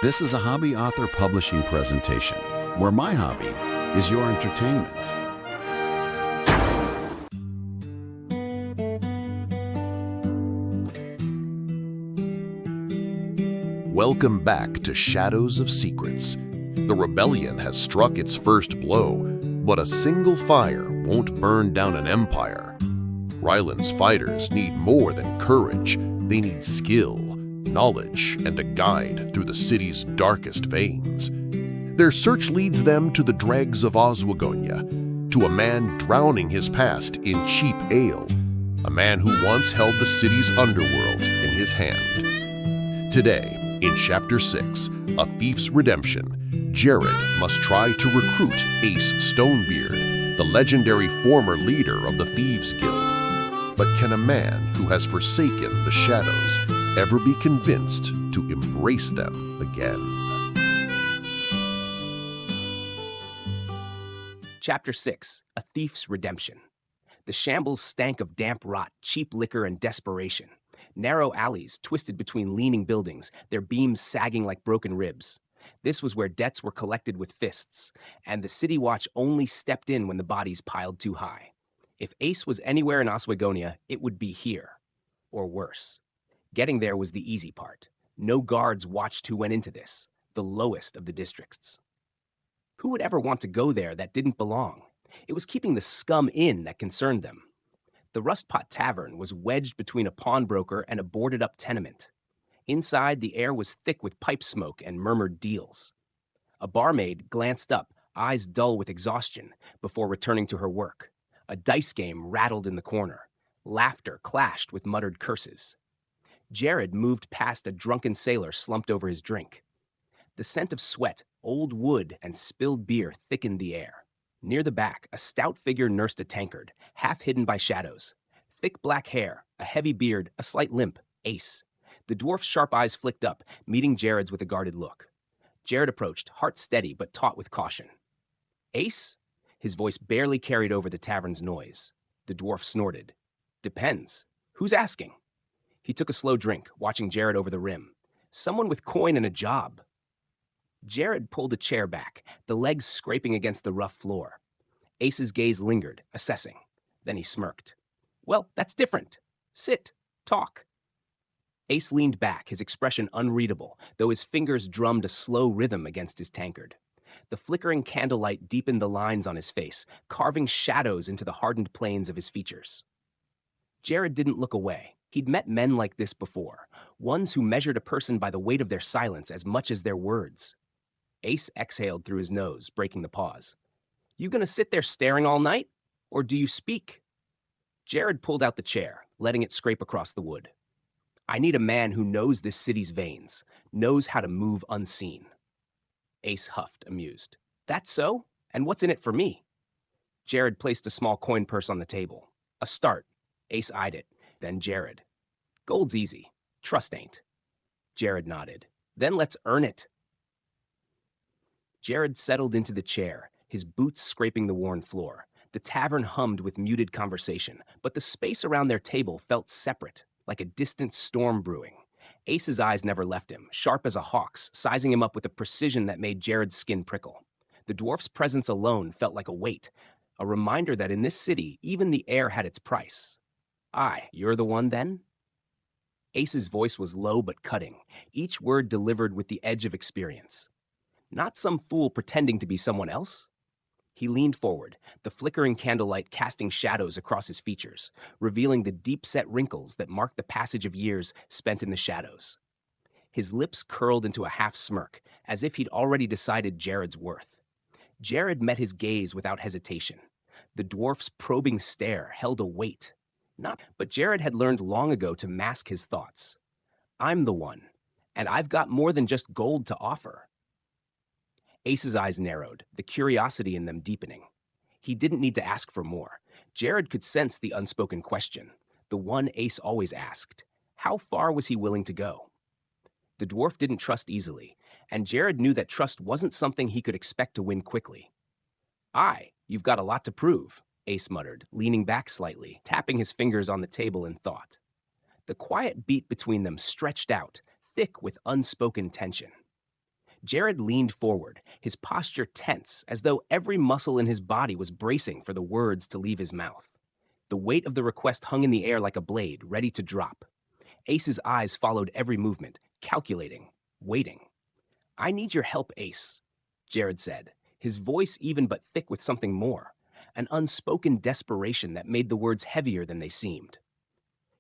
This is a hobby author publishing presentation, where my hobby is your entertainment. Welcome back to Shadows of Secrets. The rebellion has struck its first blow, but a single fire won't burn down an empire. Ryland's fighters need more than courage. They need skill, knowledge, and a guide through the city's darkest veins. Their search leads them to the dregs of Oswagonia, to a man drowning his past in cheap ale, a man who once held the city's underworld in his hand. Today, in Chapter 6, A Thief's Redemption, Gerrod must try to recruit Ace Stonebeard, the legendary former leader of the Thieves Guild. But can a man who has forsaken the shadows ever be convinced to embrace them again? Chapter 6, A Thief's Redemption. The shambles stank of damp rot, cheap liquor, and desperation. Narrow alleys twisted between leaning buildings, their beams sagging like broken ribs. This was where debts were collected with fists, and the city watch only stepped in when the bodies piled too high. If Ace was anywhere in Oswagonia, it would be here. Or worse. Getting there was the easy part. No guards watched who went into this, the lowest of the districts. Who would ever want to go there that didn't belong? It was keeping the scum in that concerned them. The Rustpot Tavern was wedged between a pawnbroker and a boarded-up tenement. Inside, the air was thick with pipe smoke and murmured deals. A barmaid glanced up, eyes dull with exhaustion, before returning to her work. A dice game rattled in the corner. Laughter clashed with muttered curses. Gerrod moved past a drunken sailor slumped over his drink. The scent of sweat, old wood, and spilled beer thickened the air. Near the back, a stout figure nursed a tankard, half hidden by shadows. Thick black hair, a heavy beard, a slight limp. Ace. The dwarf's sharp eyes flicked up, meeting Gerrod's with a guarded look. Gerrod approached, heart steady but taut with caution. Ace? His voice barely carried over the tavern's noise. The dwarf snorted. Depends. Who's asking? He took a slow drink, watching Gerrod over the rim. Someone with coin and a job. Gerrod pulled a chair back, the legs scraping against the rough floor. Ace's gaze lingered, assessing. Then he smirked. Well, that's different. Sit. Talk. Ace leaned back, his expression unreadable, though his fingers drummed a slow rhythm against his tankard. The flickering candlelight deepened the lines on his face, carving shadows into the hardened planes of his features. Gerrod didn't look away. He'd met men like this before, ones who measured a person by the weight of their silence as much as their words. Ace exhaled through his nose, breaking the pause. You gonna sit there staring all night? Or do you speak? Gerrod pulled out the chair, letting it scrape across the wood. I need a man who knows this city's veins, knows how to move unseen. Ace huffed, amused. That's so? And what's in it for me? Gerrod placed a small coin purse on the table. A start. Ace eyed it, then Gerrod. Gold's easy. Trust ain't. Gerrod nodded. Then let's earn it. Gerrod settled into the chair, his boots scraping the worn floor. The tavern hummed with muted conversation, but the space around their table felt separate, like a distant storm brewing. Ace's eyes never left him, sharp as a hawk's, sizing him up with a precision that made Gerrod's skin prickle. The dwarf's presence alone felt like a weight, a reminder that in this city, even the air had its price. Aye, you're the one then? Ace's voice was low but cutting, each word delivered with the edge of experience. Not some fool pretending to be someone else. He leaned forward, the flickering candlelight casting shadows across his features, revealing the deep-set wrinkles that marked the passage of years spent in the shadows. His lips curled into a half-smirk, as if he'd already decided Gerrod's worth. Gerrod met his gaze without hesitation. The dwarf's probing stare held a weight. But Gerrod had learned long ago to mask his thoughts. I'm the one, and I've got more than just gold to offer. Ace's eyes narrowed, the curiosity in them deepening. He didn't need to ask for more. Gerrod could sense the unspoken question, the one Ace always asked. How far was he willing to go? The dwarf didn't trust easily, and Gerrod knew that trust wasn't something he could expect to win quickly. Aye, you've got a lot to prove, Ace muttered, leaning back slightly, tapping his fingers on the table in thought. The quiet beat between them stretched out, thick with unspoken tension. Gerrod leaned forward, his posture tense, as though every muscle in his body was bracing for the words to leave his mouth. The weight of the request hung in the air like a blade, ready to drop. Ace's eyes followed every movement, calculating, waiting. "I need your help, Ace," Gerrod said, his voice even but thick with something more, an unspoken desperation that made the words heavier than they seemed.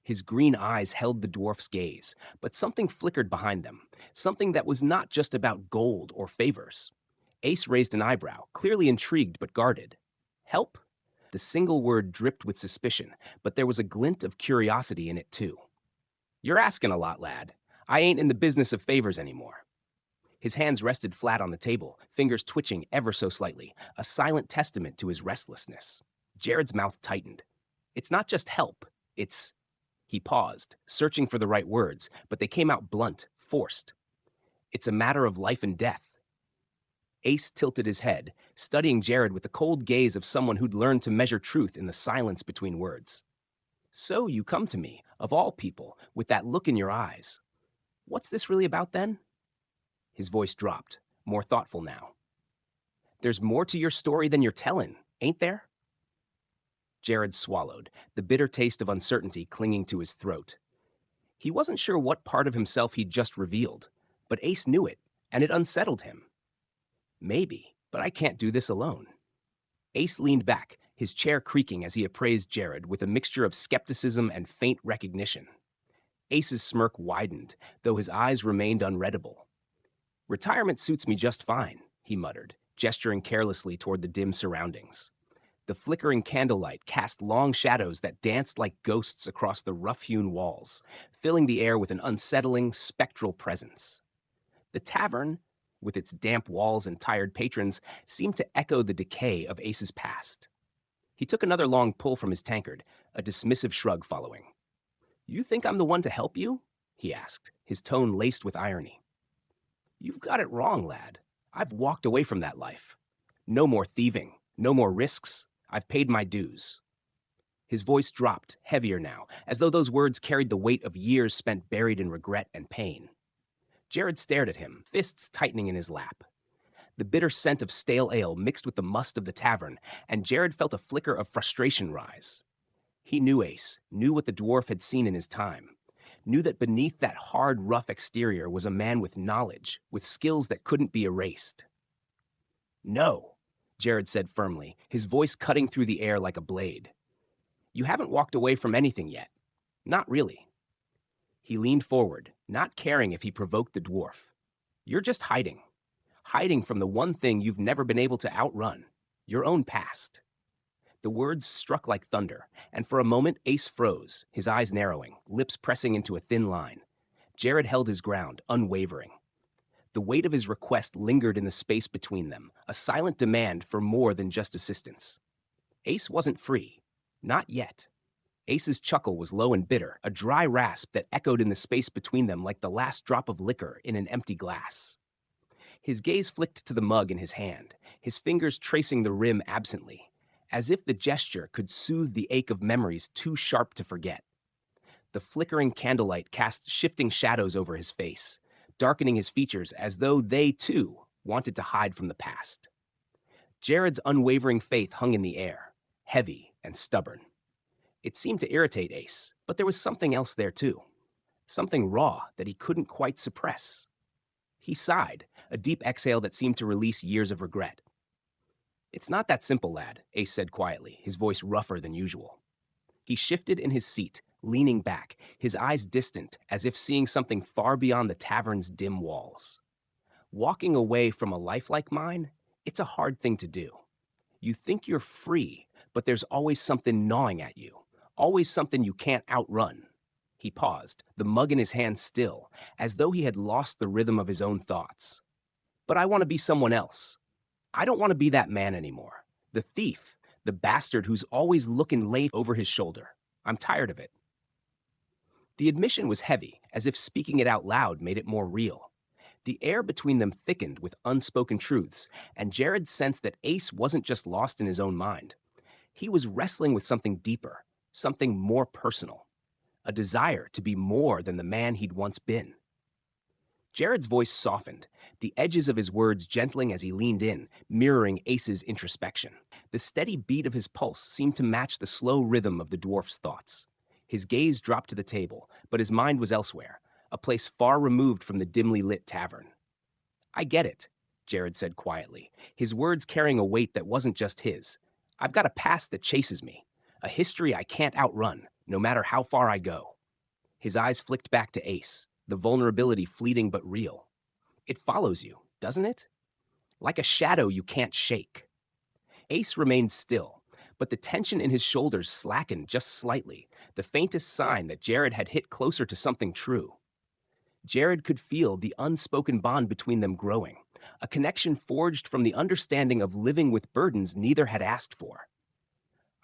His green eyes held the dwarf's gaze, but something flickered behind them, something that was not just about gold or favors. Ace raised an eyebrow, clearly intrigued but guarded. "Help?" The single word dripped with suspicion, but there was a glint of curiosity in it too. "You're asking a lot, lad. I ain't in the business of favors anymore." His hands rested flat on the table, fingers twitching ever so slightly, a silent testament to his restlessness. Gerrod's mouth tightened. "It's not just help, it's..." He paused, searching for the right words, but they came out blunt, forced. "It's a matter of life and death." Ace tilted his head, studying Gerrod with the cold gaze of someone who'd learned to measure truth in the silence between words. "So you come to me, of all people, with that look in your eyes. What's this really about then?" His voice dropped, more thoughtful now. "There's more to your story than you're telling, ain't there?" Gerrod swallowed, the bitter taste of uncertainty clinging to his throat. He wasn't sure what part of himself he'd just revealed, but Ace knew it, and it unsettled him. "Maybe, but I can't do this alone." Ace leaned back, his chair creaking as he appraised Gerrod with a mixture of skepticism and faint recognition. Ace's smirk widened, though his eyes remained unreadable. "Retirement suits me just fine," he muttered, gesturing carelessly toward the dim surroundings. The flickering candlelight cast long shadows that danced like ghosts across the rough-hewn walls, filling the air with an unsettling, spectral presence. The tavern, with its damp walls and tired patrons, seemed to echo the decay of Ace's past. He took another long pull from his tankard, a dismissive shrug following. "You think I'm the one to help you?" he asked, his tone laced with irony. "You've got it wrong, lad. I've walked away from that life. No more thieving, no more risks. I've paid my dues." His voice dropped, heavier now, as though those words carried the weight of years spent buried in regret and pain. Gerrod stared at him, fists tightening in his lap. The bitter scent of stale ale mixed with the must of the tavern, and Gerrod felt a flicker of frustration rise. He knew Ace, knew what the dwarf had seen in his time, knew that beneath that hard, rough exterior was a man with knowledge, with skills that couldn't be erased. "No," Gerrod said firmly, his voice cutting through the air like a blade. "You haven't walked away from anything yet. Not really." He leaned forward, not caring if he provoked the dwarf. "You're just hiding. Hiding from the one thing you've never been able to outrun, your own past." The words struck like thunder, and for a moment Ace froze, his eyes narrowing, lips pressing into a thin line. Gerrod held his ground, unwavering. The weight of his request lingered in the space between them, a silent demand for more than just assistance. Ace wasn't free. Not yet. Ace's chuckle was low and bitter, a dry rasp that echoed in the space between them like the last drop of liquor in an empty glass. His gaze flicked to the mug in his hand, his fingers tracing the rim absently, as if the gesture could soothe the ache of memories too sharp to forget. The flickering candlelight cast shifting shadows over his face, darkening his features as though they, too, wanted to hide from the past. Gerrod's unwavering faith hung in the air, heavy and stubborn. It seemed to irritate Ace, but there was something else there, too. Something raw that he couldn't quite suppress. He sighed, a deep exhale that seemed to release years of regret. "It's not that simple, lad," Ace said quietly, his voice rougher than usual. He shifted in his seat, leaning back, his eyes distant, as if seeing something far beyond the tavern's dim walls. "Walking away from a life like mine, it's a hard thing to do. You think you're free, but there's always something gnawing at you, always something you can't outrun." He paused, the mug in his hand still, as though he had lost the rhythm of his own thoughts. "But I want to be someone else. I don't want to be that man anymore. The thief, the bastard who's always looking late over his shoulder. I'm tired of it." The admission was heavy, as if speaking it out loud made it more real. The air between them thickened with unspoken truths, and Gerrod sensed that Ace wasn't just lost in his own mind. He was wrestling with something deeper, something more personal. A desire to be more than the man he'd once been. Gerrod's voice softened, the edges of his words gentling as he leaned in, mirroring Ace's introspection. The steady beat of his pulse seemed to match the slow rhythm of the dwarf's thoughts. His gaze dropped to the table, but his mind was elsewhere, a place far removed from the dimly lit tavern. "I get it," Gerrod said quietly, his words carrying a weight that wasn't just his. "I've got a past that chases me, a history I can't outrun, no matter how far I go." His eyes flicked back to Ace, the vulnerability fleeting but real. "It follows you, doesn't it? Like a shadow you can't shake." Ace remained still, but the tension in his shoulders slackened just slightly, the faintest sign that Gerrod had hit closer to something true. Gerrod could feel the unspoken bond between them growing, a connection forged from the understanding of living with burdens neither had asked for.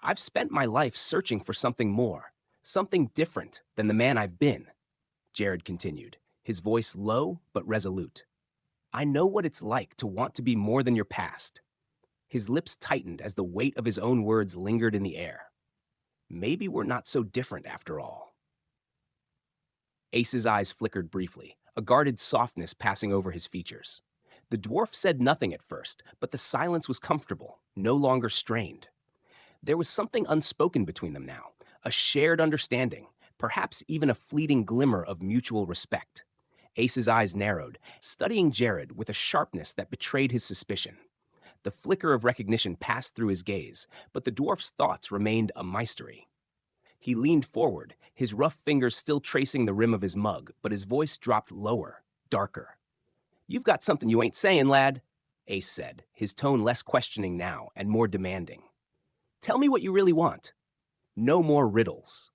"I've spent my life searching for something more, something different than the man I've been," Gerrod continued, his voice low but resolute. "I know what it's like to want to be more than your past." His lips tightened as the weight of his own words lingered in the air. "Maybe we're not so different after all." Ace's eyes flickered briefly, a guarded softness passing over his features. The dwarf said nothing at first, but the silence was comfortable, no longer strained. There was something unspoken between them now, a shared understanding, perhaps even a fleeting glimmer of mutual respect. Ace's eyes narrowed, studying Gerrod with a sharpness that betrayed his suspicion. The flicker of recognition passed through his gaze, but the dwarf's thoughts remained a mystery. He leaned forward, his rough fingers still tracing the rim of his mug, but his voice dropped lower, darker. "You've got something you ain't saying, lad," Ace said, his tone less questioning now and more demanding. "Tell me what you really want. No more riddles."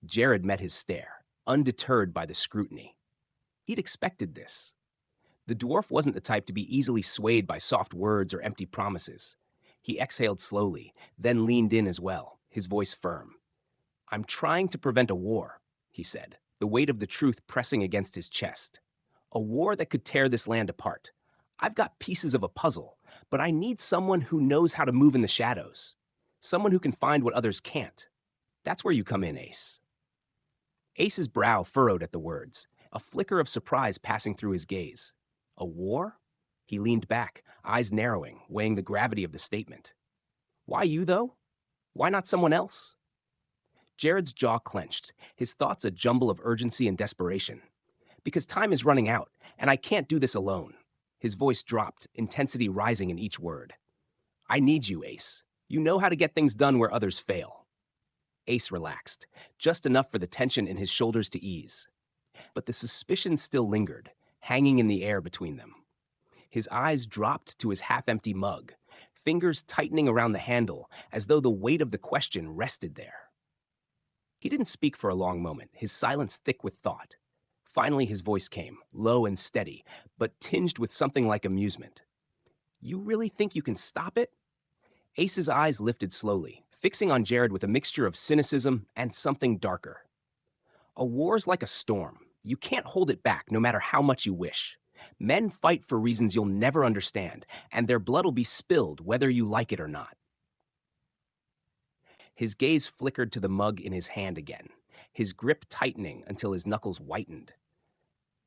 Gerrod met his stare, undeterred by the scrutiny. He'd expected this. The dwarf wasn't the type to be easily swayed by soft words or empty promises. He exhaled slowly, then leaned in as well, his voice firm. "I'm trying to prevent a war," he said, the weight of the truth pressing against his chest. "A war that could tear this land apart. I've got pieces of a puzzle, but I need someone who knows how to move in the shadows. Someone who can find what others can't. That's where you come in, Ace." Ace's brow furrowed at the words, a flicker of surprise passing through his gaze. "A war?" He leaned back, eyes narrowing, weighing the gravity of the statement. "Why you, though? Why not someone else?" Gerrod's jaw clenched, his thoughts a jumble of urgency and desperation. "Because time is running out, and I can't do this alone." His voice dropped, intensity rising in each word. "I need you, Ace. You know how to get things done where others fail." Ace relaxed, just enough for the tension in his shoulders to ease. But the suspicion still lingered, hanging in the air between them. His eyes dropped to his half-empty mug, fingers tightening around the handle as though the weight of the question rested there. He didn't speak for a long moment, his silence thick with thought. Finally, his voice came, low and steady, but tinged with something like amusement. "You really think you can stop it?" Ace's eyes lifted slowly, fixing on Gerrod with a mixture of cynicism and something darker. "A war's like a storm. You can't hold it back, no matter how much you wish. Men fight for reasons you'll never understand, and their blood'll be spilled whether you like it or not." His gaze flickered to the mug in his hand again, his grip tightening until his knuckles whitened.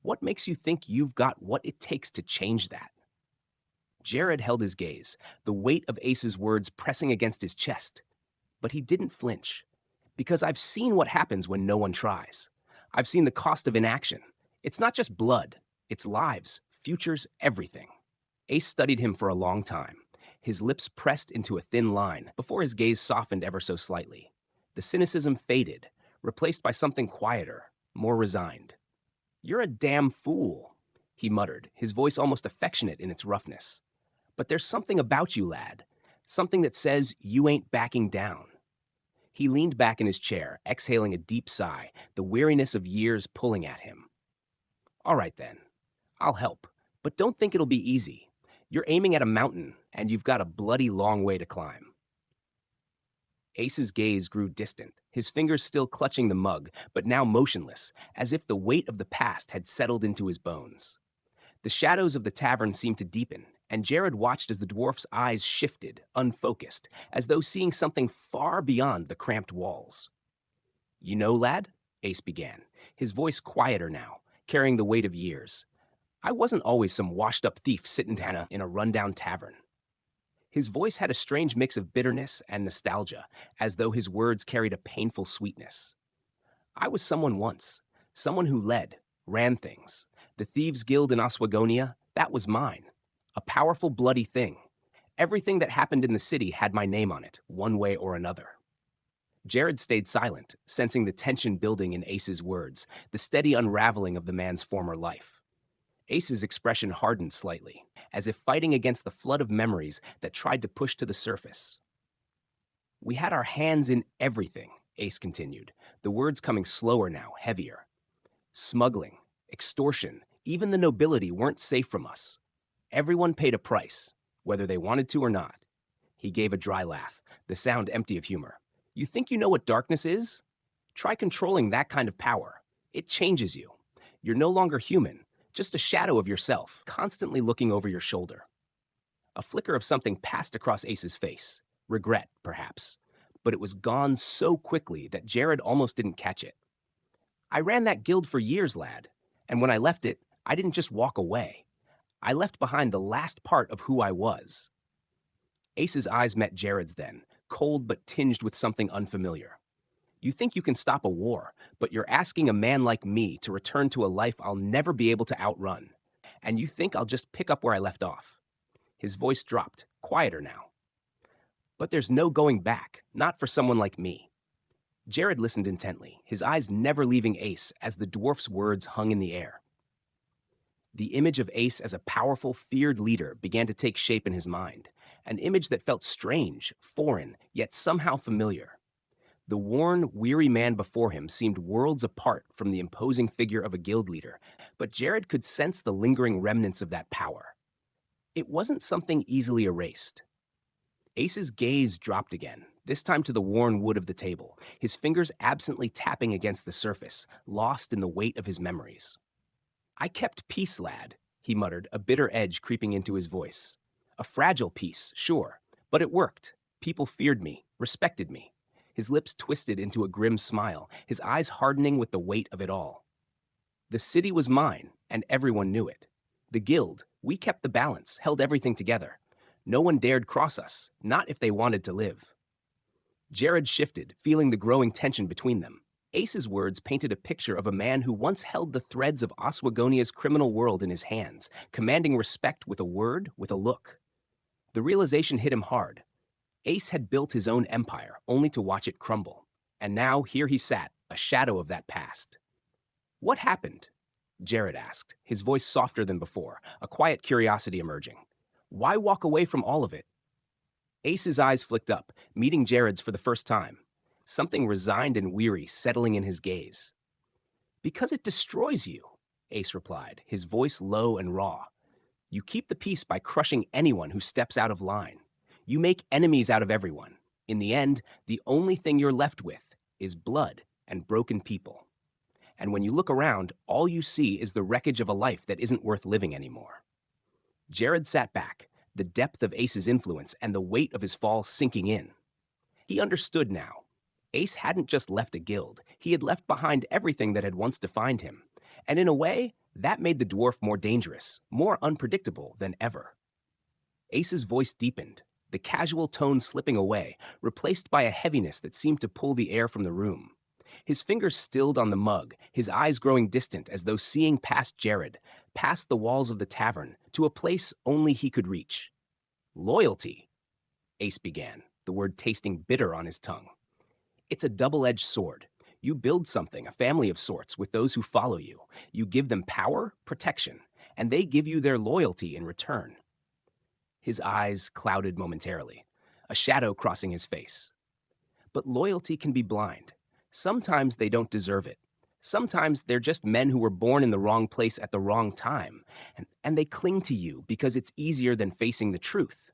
"What makes you think you've got what it takes to change that?" Gerrod held his gaze, the weight of Ace's words pressing against his chest. But he didn't flinch. "Because I've seen what happens when no one tries. I've seen the cost of inaction. It's not just blood. It's lives, futures, everything." Ace studied him for a long time, his lips pressed into a thin line before his gaze softened ever so slightly. The cynicism faded, replaced by something quieter, more resigned. "You're a damn fool," he muttered, his voice almost affectionate in its roughness. "But there's something about you, lad, something that says you ain't backing down." He leaned back in his chair, exhaling a deep sigh, the weariness of years pulling at him. "All right then, I'll help, but don't think it'll be easy. You're aiming at a mountain, and you've got a bloody long way to climb." Ace's gaze grew distant, his fingers still clutching the mug, but now motionless, as if the weight of the past had settled into his bones. The shadows of the tavern seemed to deepen, and Gerrod watched as the dwarf's eyes shifted, unfocused, as though seeing something far beyond the cramped walls. "You know, lad," Ace began, his voice quieter now, carrying the weight of years. I wasn't always some washed-up thief sitting down in a rundown tavern. His voice had a strange mix of bitterness and nostalgia, as though his words carried a painful sweetness. I was someone once, someone who led, ran things. The Thieves Guild in Oswagonia, that was mine. A powerful, bloody thing. Everything that happened in the city had my name on it, one way or another. Gerrod stayed silent, sensing the tension building in Ace's words, the steady unraveling of the man's former life. Ace's expression hardened slightly, as if fighting against the flood of memories that tried to push to the surface. "We had our hands in everything," Ace continued, the words coming slower now, heavier. "Smuggling, extortion, even the nobility weren't safe from us. Everyone paid a price, whether they wanted to or not." He gave a dry laugh, the sound empty of humor. "You think you know what darkness is? Try controlling that kind of power. It changes you. You're no longer human, just a shadow of yourself, constantly looking over your shoulder." A flicker of something passed across Ace's face. Regret, perhaps. But it was gone so quickly that Gerrod almost didn't catch it. "I ran that guild for years, lad. And when I left it, I didn't just walk away. I left behind the last part of who I was." Ace's eyes met Gerrod's then, cold but tinged with something unfamiliar. "You think you can stop a war, but you're asking a man like me to return to a life I'll never be able to outrun. And you think I'll just pick up where I left off." His voice dropped, quieter now. "But there's no going back, not for someone like me." Gerrod listened intently, his eyes never leaving Ace as the dwarf's words hung in the air. The image of Ace as a powerful, feared leader began to take shape in his mind, an image that felt strange, foreign, yet somehow familiar. The worn, weary man before him seemed worlds apart from the imposing figure of a guild leader, but Gerrod could sense the lingering remnants of that power. It wasn't something easily erased. Ace's gaze dropped again, this time to the worn wood of the table, his fingers absently tapping against the surface, lost in the weight of his memories. "I kept peace, lad," he muttered, a bitter edge creeping into his voice. "A fragile peace, sure, but it worked. People feared me, respected me." His lips twisted into a grim smile, his eyes hardening with the weight of it all. "The city was mine, and everyone knew it. The guild, we kept the balance, held everything together. No one dared cross us, not if they wanted to live." Gerrod shifted, feeling the growing tension between them. Ace's words painted a picture of a man who once held the threads of Oswagonia's criminal world in his hands, commanding respect with a word, with a look. The realization hit him hard. Ace had built his own empire, only to watch it crumble. And now here he sat, a shadow of that past. "What happened?" Gerrod asked, his voice softer than before, a quiet curiosity emerging. "Why walk away from all of it?" Ace's eyes flicked up, meeting Gerrod's for the first time, something resigned and weary settling in his gaze. "Because it destroys you," Ace replied, his voice low and raw. "You keep the peace by crushing anyone who steps out of line. You make enemies out of everyone. In the end, the only thing you're left with is blood and broken people. And when you look around, all you see is the wreckage of a life that isn't worth living anymore." Gerrod sat back, the depth of Ace's influence and the weight of his fall sinking in. He understood now. Ace hadn't just left a guild, he had left behind everything that had once defined him. And in a way, that made the dwarf more dangerous, more unpredictable than ever. Ace's voice deepened, the casual tone slipping away, replaced by a heaviness that seemed to pull the air from the room. His fingers stilled on the mug, his eyes growing distant as though seeing past Gerrod, past the walls of the tavern, to a place only he could reach. "Loyalty," Ace began, the word tasting bitter on his tongue. "It's a double-edged sword. You build something, a family of sorts, with those who follow you. You give them power, protection, and they give you their loyalty in return." His eyes clouded momentarily, a shadow crossing his face. "But loyalty can be blind. Sometimes they don't deserve it. Sometimes they're just men who were born in the wrong place at the wrong time, and they cling to you because it's easier than facing the truth."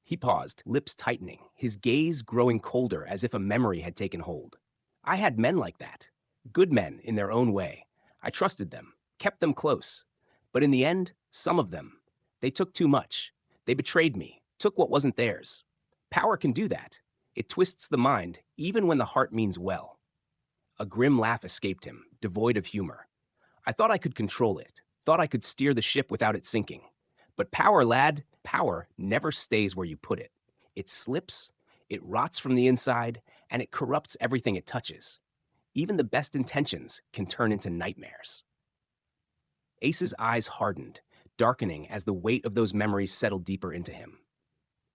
He paused, lips tightening, his gaze growing colder as if a memory had taken hold. "I had men like that. Good men in their own way. I trusted them, kept them close. But in the end, some of them, they took too much. They betrayed me, took what wasn't theirs. Power can do that. It twists the mind, even when the heart means well." A grim laugh escaped him, devoid of humor. I thought I could control it, thought I could steer the ship without it sinking. But power, lad, power never stays where you put it. It slips, it rots from the inside, and it corrupts everything it touches. Even the best intentions can turn into nightmares. Ace's eyes hardened, darkening as the weight of those memories settled deeper into him.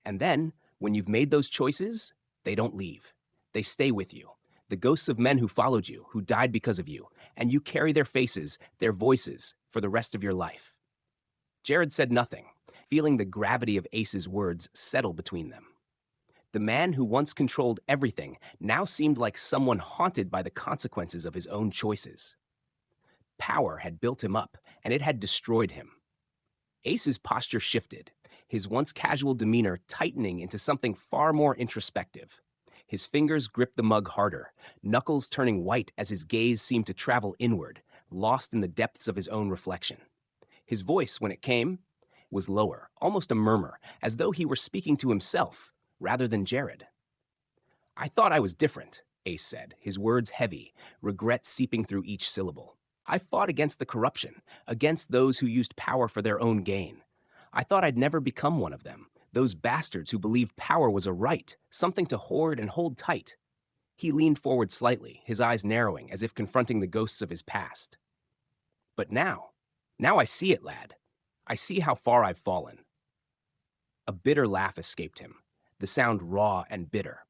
And then, when you've made those choices, they don't leave. They stay with you. The ghosts of men who followed you, who died because of you, and you carry their faces, their voices, for the rest of your life. Gerrod said nothing, feeling the gravity of Ace's words settle between them. The man who once controlled everything now seemed like someone haunted by the consequences of his own choices. Power had built him up, and it had destroyed him. Ace's posture shifted, his once casual demeanor tightening into something far more introspective. His fingers gripped the mug harder, knuckles turning white as his gaze seemed to travel inward, lost in the depths of his own reflection. His voice, when it came, was lower, almost a murmur, as though he were speaking to himself rather than Gerrod. "I thought I was different," Ace said, his words heavy, regret seeping through each syllable. "I fought against the corruption, against those who used power for their own gain. I thought I'd never become one of them, those bastards who believed power was a right, something to hoard and hold tight." He leaned forward slightly, his eyes narrowing as if confronting the ghosts of his past. "But now I see it, lad. I see how far I've fallen." A bitter laugh escaped him, the sound raw and bitter.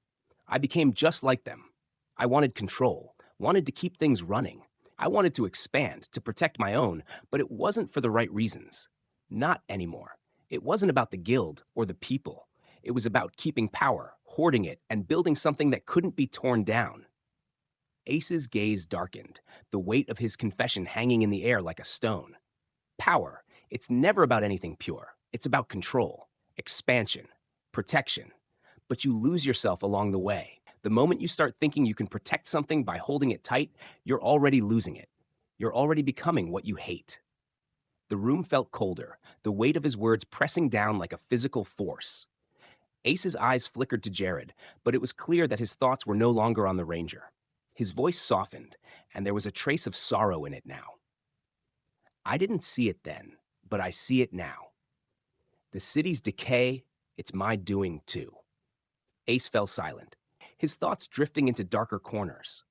"I became just like them. I wanted control, wanted to keep things running. I wanted to expand, to protect my own, but it wasn't for the right reasons. Not anymore. It wasn't about the guild or the people. It was about keeping power, hoarding it, and building something that couldn't be torn down." Ace's gaze darkened, the weight of his confession hanging in the air like a stone. Power, it's never about anything pure. It's about control, expansion, protection. But you lose yourself along the way. The moment you start thinking you can protect something by holding it tight, you're already losing it. You're already becoming what you hate. The room felt colder, the weight of his words pressing down like a physical force. Ace's eyes flickered to Gerrod, but it was clear that his thoughts were no longer on the ranger. His voice softened, and there was a trace of sorrow in it now. "I didn't see it then, but I see it now. The city's decay, it's my doing too." Ace fell silent, his thoughts drifting into darker corners.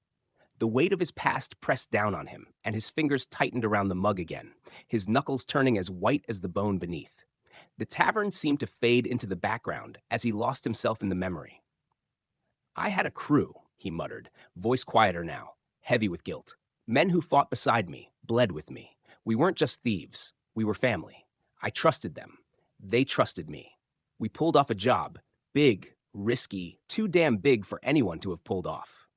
The weight of his past pressed down on him, and his fingers tightened around the mug again, his knuckles turning as white as the bone beneath. The tavern seemed to fade into the background as he lost himself in the memory. "I had a crew," he muttered, voice quieter now, heavy with guilt. "Men who fought beside me, bled with me. We weren't just thieves, we were family. I trusted them. They trusted me. We pulled off a job, big, risky, too damn big for anyone to have pulled off."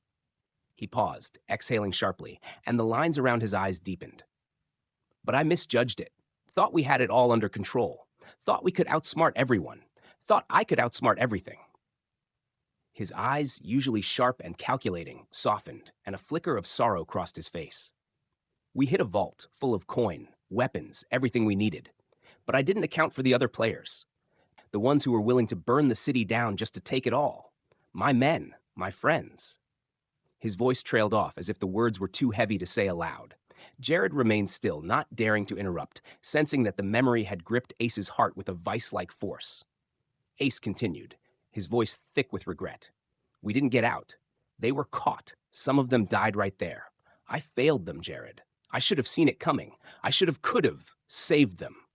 He paused, exhaling sharply, and the lines around his eyes deepened. "But I misjudged it. Thought we had it all under control. Thought we could outsmart everyone. Thought I could outsmart everything." His eyes, usually sharp and calculating, softened, and a flicker of sorrow crossed his face. "We hit a vault, full of coin, weapons, everything we needed. But I didn't account for the other players. The ones who were willing to burn the city down just to take it all. My men, my friends." His voice trailed off as if the words were too heavy to say aloud. Gerrod remained still, not daring to interrupt, sensing that the memory had gripped Ace's heart with a vice-like force. Ace continued, his voice thick with regret. "We didn't get out. They were caught. Some of them died right there. I failed them, Gerrod. I should have seen it coming. I could have saved them."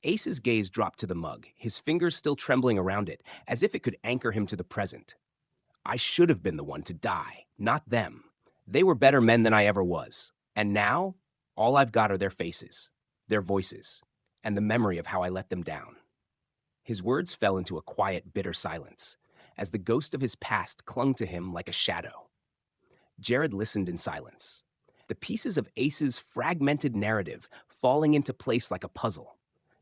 Ace's gaze dropped to the mug, his fingers still trembling around it, as if it could anchor him to the present. "I should have been the one to die, not them. They were better men than I ever was. And now, all I've got are their faces, their voices, and the memory of how I let them down." His words fell into a quiet, bitter silence, as the ghost of his past clung to him like a shadow. Gerrod listened in silence, the pieces of Ace's fragmented narrative falling into place like a puzzle.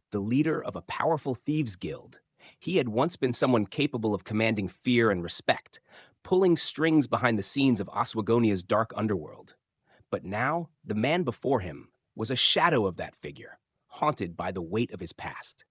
The leader of a powerful thieves guild, he had once been someone capable of commanding fear and respect, pulling strings behind the scenes of Oswagonia's dark underworld. But now, the man before him was a shadow of that figure, haunted by the weight of his past.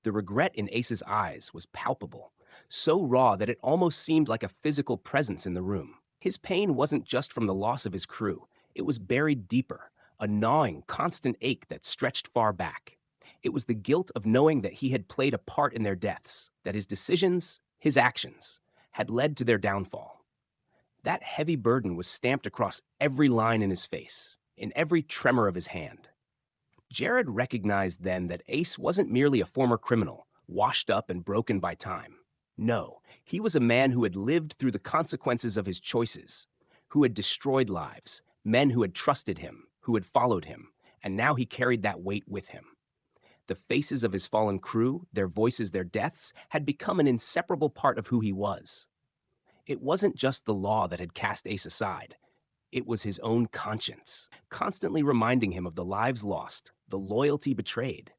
The regret in Ace's eyes was palpable, so raw that it almost seemed like a physical presence in the room. His pain wasn't just from the loss of his crew. It was buried deeper, a gnawing, constant ache that stretched far back. It was the guilt of knowing that he had played a part in their deaths, that his decisions, his actions, had led to their downfall. That heavy burden was stamped across every line in his face, in every tremor of his hand. Gerrod recognized then that Ace wasn't merely a former criminal, washed up and broken by time. No, he was a man who had lived through the consequences of his choices, who had destroyed lives, men who had trusted him, who had followed him, and now he carried that weight with him. The faces of his fallen crew, their voices, their deaths, had become an inseparable part of who he was. It wasn't just the law that had cast Ace aside. It was his own conscience, constantly reminding him of the lives lost, the loyalty betrayed.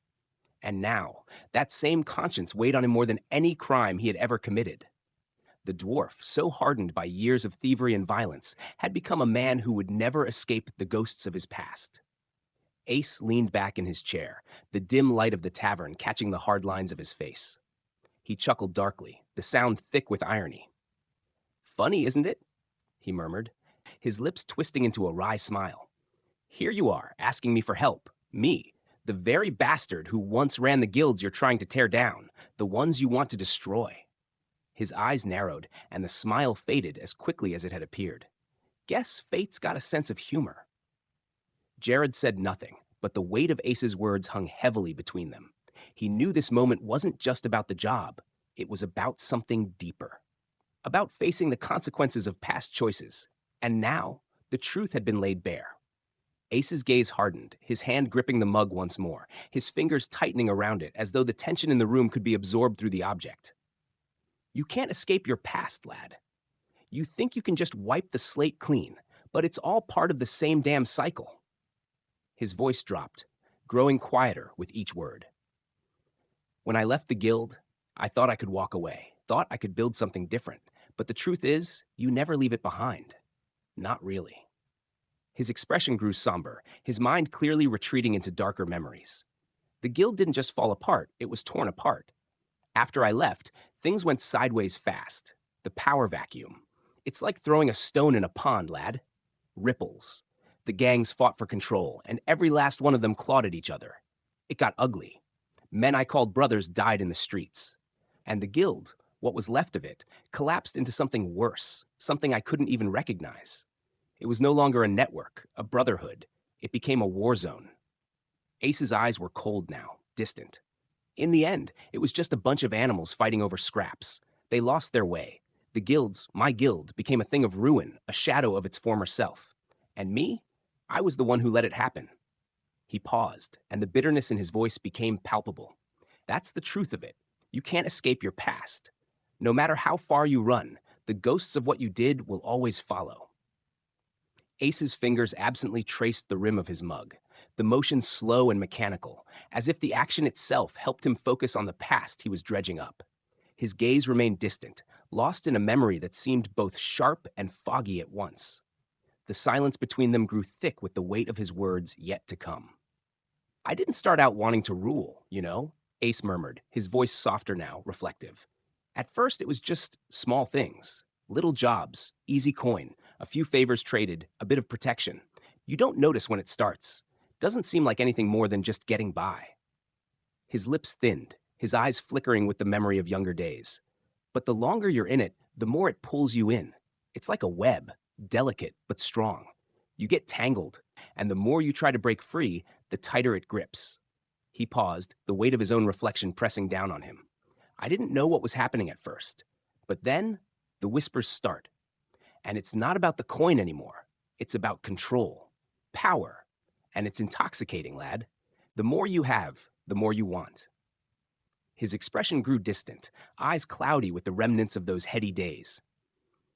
And now, that same conscience weighed on him more than any crime he had ever committed. The dwarf, so hardened by years of thievery and violence, had become a man who would never escape the ghosts of his past. Ace leaned back in his chair, the dim light of the tavern catching the hard lines of his face. He chuckled darkly, the sound thick with irony. "Funny, isn't it?" he murmured, his lips twisting into a wry smile. "Here you are, asking me for help. Me, the very bastard who once ran the guilds you're trying to tear down, the ones you want to destroy." His eyes narrowed, and the smile faded as quickly as it had appeared. Guess fate's got a sense of humor. Gerrod said nothing, but the weight of Ace's words hung heavily between them. He knew this moment wasn't just about the job. It was about something deeper. About facing the consequences of past choices. And now, the truth had been laid bare. Ace's gaze hardened, his hand gripping the mug once more, his fingers tightening around it as though the tension in the room could be absorbed through the object. "You can't escape your past, lad. You think you can just wipe the slate clean, but it's all part of the same damn cycle." His voice dropped, growing quieter with each word. "When I left the guild, I thought I could walk away, thought I could build something different, but the truth is, you never leave it behind. Not really." His expression grew somber, his mind clearly retreating into darker memories. The guild didn't just fall apart, it was torn apart. After I left, things went sideways fast. The power vacuum. It's like throwing a stone in a pond, lad. Ripples. The gangs fought for control, and every last one of them clawed at each other. It got ugly. Men I called brothers died in the streets. And the guild, what was left of it, collapsed into something worse, something I couldn't even recognize. It was no longer a network, a brotherhood. It became a war zone. Ace's eyes were cold now, distant. In the end, it was just a bunch of animals fighting over scraps. They lost their way. The guilds, my guild, became a thing of ruin, a shadow of its former self. And me? I was the one who let it happen. He paused, and the bitterness in his voice became palpable. That's the truth of it. You can't escape your past. No matter how far you run, the ghosts of what you did will always follow. Ace's fingers absently traced the rim of his mug, the motion slow and mechanical, as if the action itself helped him focus on the past he was dredging up. His gaze remained distant, lost in a memory that seemed both sharp and foggy at once. The silence between them grew thick with the weight of his words yet to come. "I didn't start out wanting to rule, you know," Ace murmured, his voice softer now, reflective. "At first it was just small things. Little jobs, easy coin, a few favors traded, a bit of protection. You don't notice when it starts. Doesn't seem like anything more than just getting by." His lips thinned, his eyes flickering with the memory of younger days. But the longer you're in it, the more it pulls you in. It's like a web, delicate but strong. You get tangled, and the more you try to break free, the tighter it grips. He paused, the weight of his own reflection pressing down on him. "I didn't know what was happening at first. But then, the whispers start. And it's not about the coin anymore. It's about control, power, and it's intoxicating, lad. The more you have, the more you want." His expression grew distant, eyes cloudy with the remnants of those heady days.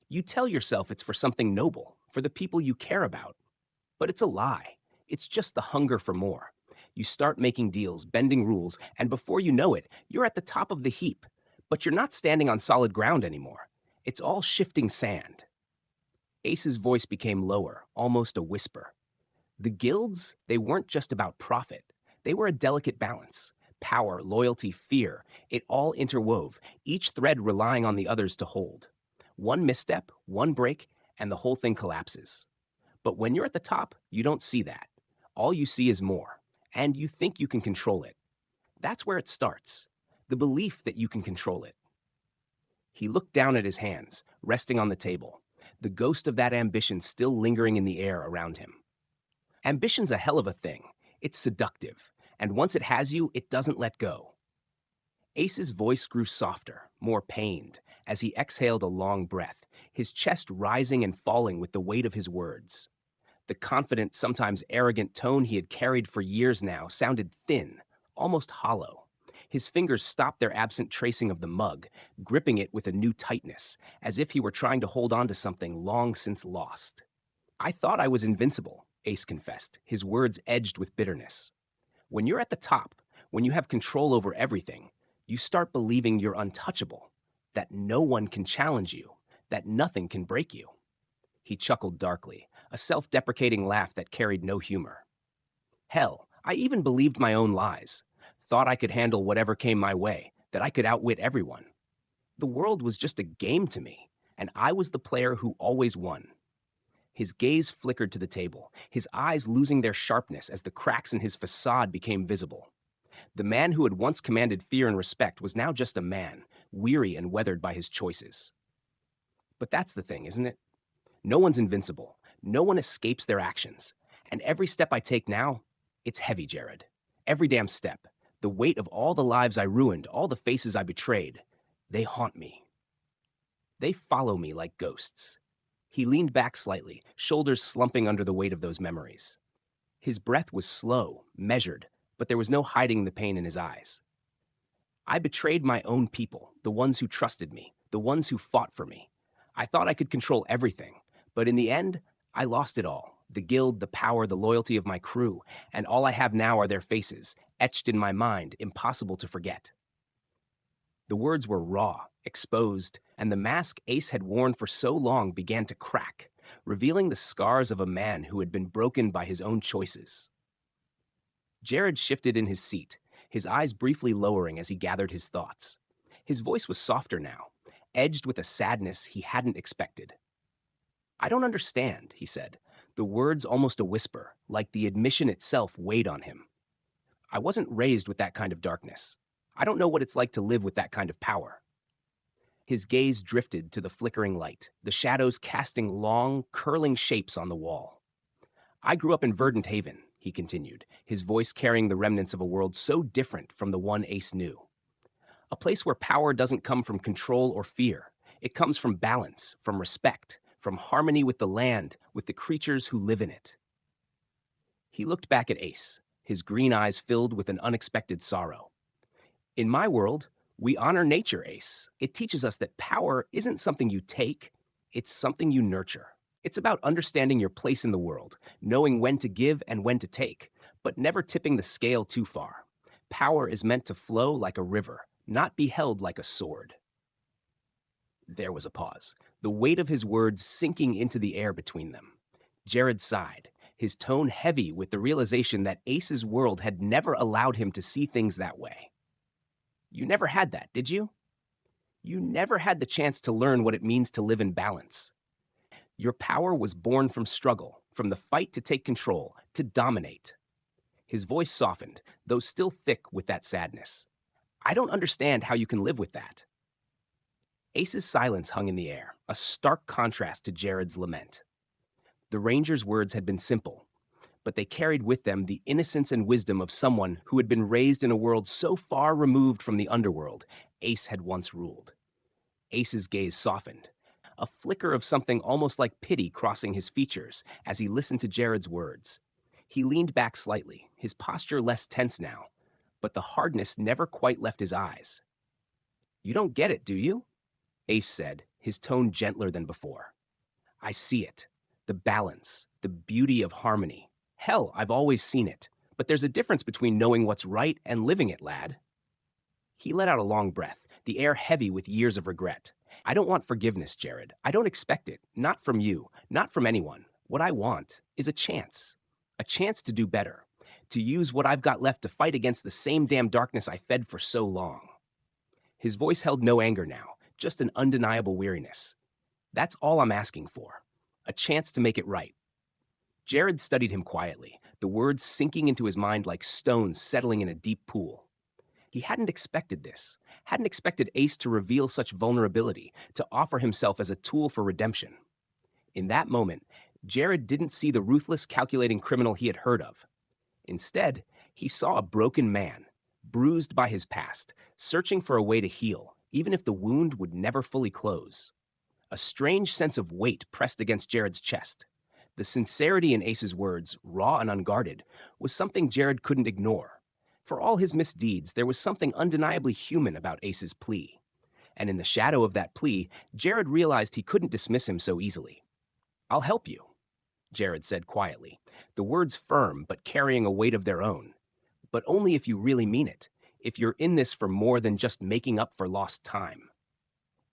"You tell yourself it's for something noble, for the people you care about. But it's a lie. It's just the hunger for more. You start making deals, bending rules, and before you know it, you're at the top of the heap. But you're not standing on solid ground anymore. It's all shifting sand." Ace's voice became lower, almost a whisper. The guilds, they weren't just about profit. They were a delicate balance. Power, loyalty, fear, it all interwove, each thread relying on the others to hold. One misstep, one break, and the whole thing collapses. But when you're at the top, you don't see that. All you see is more, and you think you can control it. That's where it starts, the belief that you can control it. He looked down at his hands, resting on the table, the ghost of that ambition still lingering in the air around him. Ambition's a hell of a thing. It's seductive, and once it has you, it doesn't let go. Ace's voice grew softer, more pained, as he exhaled a long breath, his chest rising and falling with the weight of his words. The confident, sometimes arrogant tone he had carried for years now sounded thin, almost hollow. His fingers stopped their absent tracing of the mug, gripping it with a new tightness, as if he were trying to hold on to something long since lost. "I thought I was invincible," Ace confessed, his words edged with bitterness. "When you're at the top, when you have control over everything, you start believing you're untouchable, that no one can challenge you, that nothing can break you." He chuckled darkly, a self-deprecating laugh that carried no humor. "Hell, I even believed my own lies, thought I could handle whatever came my way, that I could outwit everyone. The world was just a game to me, and I was the player who always won." His gaze flickered to the table, his eyes losing their sharpness as the cracks in his facade became visible. The man who had once commanded fear and respect was now just a man, weary and weathered by his choices. But that's the thing, isn't it? No one's invincible. No one escapes their actions. And every step I take now, it's heavy, Gerrod. Every damn step. The weight of all the lives I ruined, all the faces I betrayed, they haunt me. They follow me like ghosts. He leaned back slightly, shoulders slumping under the weight of those memories. His breath was slow, measured, but there was no hiding the pain in his eyes. "I betrayed my own people, the ones who trusted me, the ones who fought for me. I thought I could control everything, but in the end, I lost it all. The guild, the power, the loyalty of my crew, and all I have now are their faces, etched in my mind, impossible to forget." The words were raw, exposed, and the mask Ace had worn for so long began to crack, revealing the scars of a man who had been broken by his own choices. Gerrod shifted in his seat, his eyes briefly lowering as he gathered his thoughts. His voice was softer now, edged with a sadness he hadn't expected. "I don't understand," he said, the words almost a whisper, like the admission itself weighed on him. "I wasn't raised with that kind of darkness. I don't know what it's like to live with that kind of power." His gaze drifted to the flickering light, the shadows casting long, curling shapes on the wall. "I grew up in Verdant Haven," he continued, his voice carrying the remnants of a world so different from the one Ace knew. "A place where power doesn't come from control or fear. It comes from balance, from respect, from harmony with the land, with the creatures who live in it." He looked back at Ace, his green eyes filled with an unexpected sorrow. "In my world, we honor nature, Ace. It teaches us that power isn't something you take, it's something you nurture. It's about understanding your place in the world, knowing when to give and when to take, but never tipping the scale too far. Power is meant to flow like a river, not be held like a sword." There was a pause, the weight of his words sinking into the air between them. Gerrod sighed, his tone heavy with the realization that Ace's world had never allowed him to see things that way. "You never had that, did you? You never had the chance to learn what it means to live in balance. Your power was born from struggle, from the fight to take control, to dominate." His voice softened, though still thick with that sadness. "I don't understand how you can live with that." Ace's silence hung in the air, a stark contrast to Gerrod's lament. The ranger's words had been simple, but they carried with them the innocence and wisdom of someone who had been raised in a world so far removed from the underworld Ace had once ruled. Ace's gaze softened, a flicker of something almost like pity crossing his features as he listened to Gerrod's words. He leaned back slightly, his posture less tense now, but the hardness never quite left his eyes. "You don't get it, do you?" Ace said, his tone gentler than before. "I see it. The balance, the beauty of harmony. Hell, I've always seen it. But there's a difference between knowing what's right and living it, lad." He let out a long breath, the air heavy with years of regret. "I don't want forgiveness, Gerrod. I don't expect it. Not from you. Not from anyone. What I want is a chance. A chance to do better. To use what I've got left to fight against the same damn darkness I fed for so long." His voice held no anger now, just an undeniable weariness. "That's all I'm asking for. A chance to make it right." Gerrod studied him quietly, the words sinking into his mind like stones settling in a deep pool. He hadn't expected this, hadn't expected Ace to reveal such vulnerability, to offer himself as a tool for redemption. In that moment, Gerrod didn't see the ruthless, calculating criminal he had heard of. Instead, he saw a broken man, bruised by his past, searching for a way to heal, even if the wound would never fully close. A strange sense of weight pressed against Gerrod's chest. The sincerity in Ace's words, raw and unguarded, was something Gerrod couldn't ignore. For all his misdeeds, there was something undeniably human about Ace's plea. And in the shadow of that plea, Gerrod realized he couldn't dismiss him so easily. "I'll help you," Gerrod said quietly, the words firm but carrying a weight of their own. "But only if you really mean it, if you're in this for more than just making up for lost time."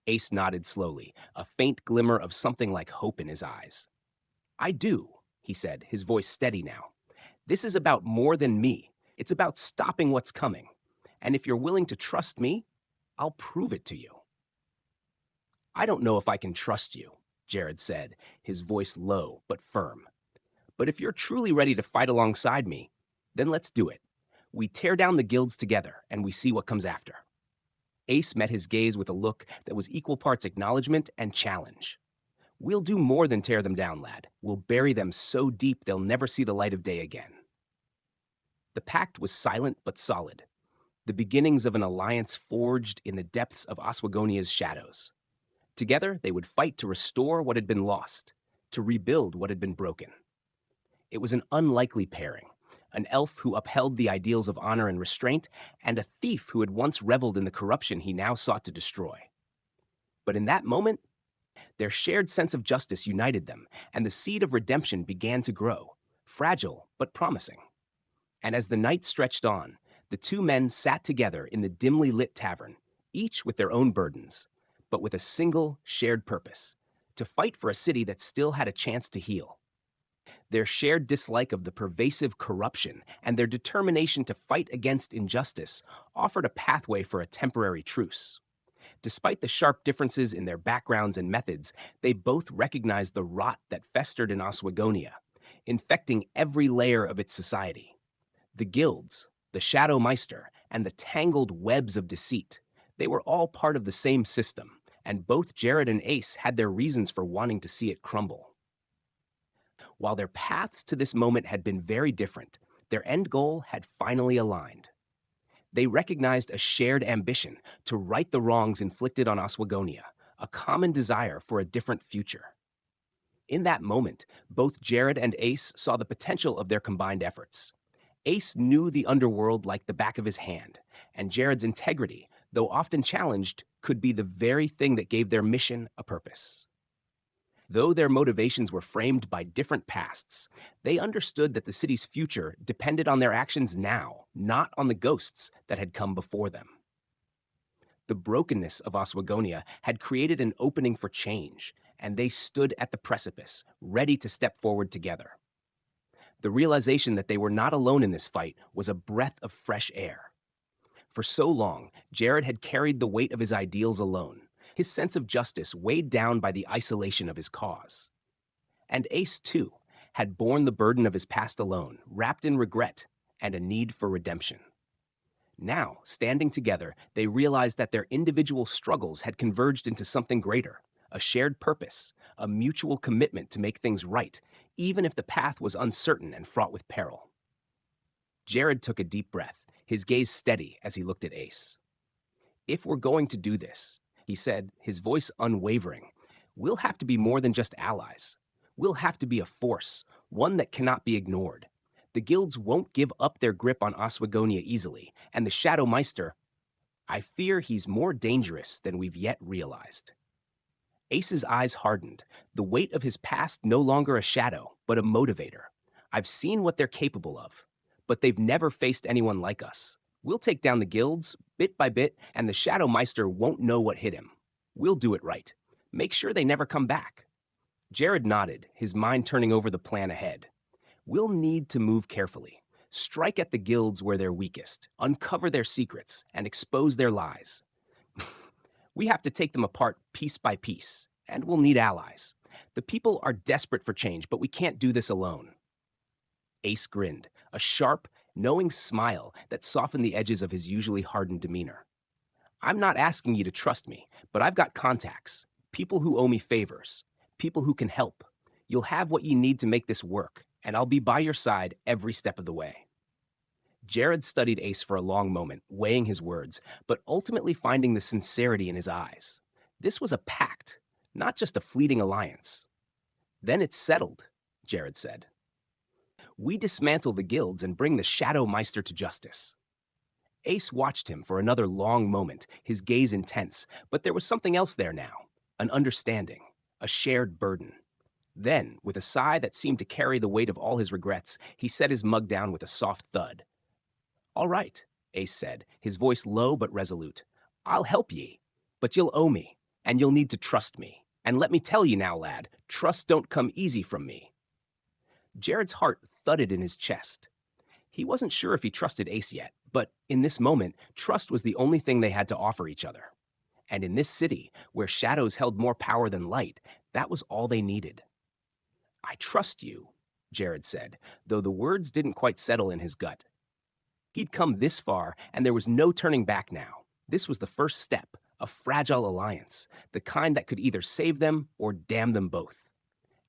Ace nodded slowly, a faint glimmer of something like hope in his eyes. "I do," he said, his voice steady now. "This is about more than me. It's about stopping what's coming. And if you're willing to trust me, I'll prove it to you." "I don't know if I can trust you," Gerrod said, his voice low but firm. "But if you're truly ready to fight alongside me, then let's do it. We tear down the guilds together, and we see what comes after." Ace met his gaze with a look that was equal parts acknowledgement and challenge. "We'll do more than tear them down, lad. We'll bury them so deep they'll never see the light of day again." The pact was silent but solid, the beginnings of an alliance forged in the depths of Oswagonia's shadows. Together, they would fight to restore what had been lost, to rebuild what had been broken. It was an unlikely pairing, an elf who upheld the ideals of honor and restraint, and a thief who had once reveled in the corruption he now sought to destroy. But in that moment, their shared sense of justice united them, and the seed of redemption began to grow, fragile but promising. And as the night stretched on, the two men sat together in the dimly lit tavern, each with their own burdens, but with a single shared purpose: to fight for a city that still had a chance to heal. Their shared dislike of the pervasive corruption and their determination to fight against injustice offered a pathway for a temporary truce. Despite the sharp differences in their backgrounds and methods, they both recognized the rot that festered in Oswagonia, infecting every layer of its society. The guilds, the Shadow Meister, and the tangled webs of deceit, they were all part of the same system, and both Gerrod and Ace had their reasons for wanting to see it crumble. While their paths to this moment had been very different, their end goal had finally aligned. They recognized a shared ambition to right the wrongs inflicted on Oswagonia, a common desire for a different future. In that moment, both Gerrod and Ace saw the potential of their combined efforts. Ace knew the underworld like the back of his hand, and Gerrod's integrity, though often challenged, could be the very thing that gave their mission a purpose. Though their motivations were framed by different pasts, they understood that the city's future depended on their actions now, not on the ghosts that had come before them. The brokenness of Oswagonia had created an opening for change, and they stood at the precipice, ready to step forward together. The realization that they were not alone in this fight was a breath of fresh air. For so long, Gerrod had carried the weight of his ideals alone, his sense of justice weighed down by the isolation of his cause. And Ace, too, had borne the burden of his past alone, wrapped in regret and a need for redemption. Now, standing together, they realized that their individual struggles had converged into something greater, a shared purpose, a mutual commitment to make things right, even if the path was uncertain and fraught with peril. Gerrod took a deep breath, his gaze steady as he looked at Ace. "If we're going to do this," he said, his voice unwavering, "we'll have to be more than just allies. We'll have to be a force, one that cannot be ignored. The guilds won't give up their grip on Oswagonia easily, and the Shadow Meister, I fear he's more dangerous than we've yet realized." Ace's eyes hardened, the weight of his past no longer a shadow, but a motivator. "I've seen what they're capable of, but they've never faced anyone like us. We'll take down the guilds, bit by bit, and the Shadow Meister won't know what hit him. We'll do it right. Make sure they never come back." Gerrod nodded, his mind turning over the plan ahead. "We'll need to move carefully. Strike at the guilds where they're weakest, uncover their secrets, and expose their lies. We have to take them apart piece by piece, and we'll need allies. The people are desperate for change, but we can't do this alone. Ace grinned, a sharp, knowing smile that softened the edges of his usually hardened demeanor. I'm not asking you to trust me, but I've got contacts, people who owe me favors, people who can help. You'll have what you need to make this work, and I'll be by your side every step of the way. Gerrod studied Ace for a long moment, weighing his words, but ultimately finding the sincerity in his eyes. This was a pact, not just a fleeting alliance. Then it's settled, Gerrod said. We dismantle the guilds and bring the Shadow Meister to justice. Ace watched him for another long moment, his gaze intense, but there was something else there now, an understanding, a shared burden. Then, with a sigh that seemed to carry the weight of all his regrets, he set his mug down with a soft thud. All right, Ace said, his voice low but resolute. I'll help ye, but you'll owe me, and you'll need to trust me. And let me tell you now, lad, trust don't come easy from me. Gerrod's heart thudded in his chest. He wasn't sure if he trusted Ace yet, but in this moment, trust was the only thing they had to offer each other. And in this city, where shadows held more power than light, that was all they needed. I trust you, Gerrod said, though the words didn't quite settle in his gut. He'd come this far, and there was no turning back now. This was the first step, a fragile alliance, the kind that could either save them or damn them both.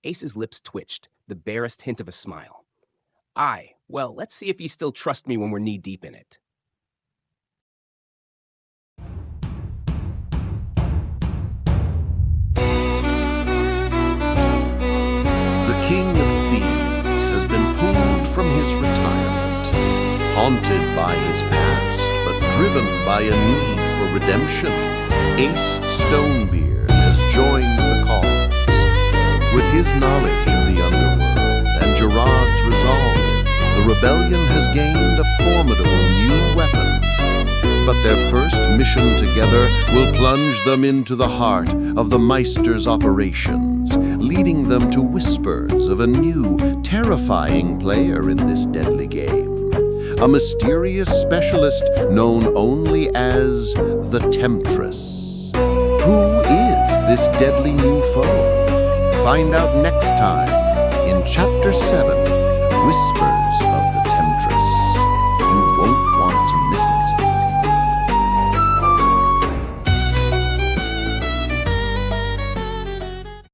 Ace's lips twitched, the barest hint of a smile. Aye, well, let's see if you still trust me when we're knee-deep in it. The King of Thieves has been pulled from his retirement, haunted by his past, but driven by a need for redemption. Ace Stonebeard has joined the cause. With his knowledge of the underworld and Gerrod's resolve, the rebellion has gained a formidable new weapon. But their first mission together will plunge them into the heart of the Meister's operations, leading them to whispers of a new, terrifying player in this deadly game. A mysterious specialist known only as the Temptress. Who is this deadly new foe? Find out next time in Chapter 7, Whispers of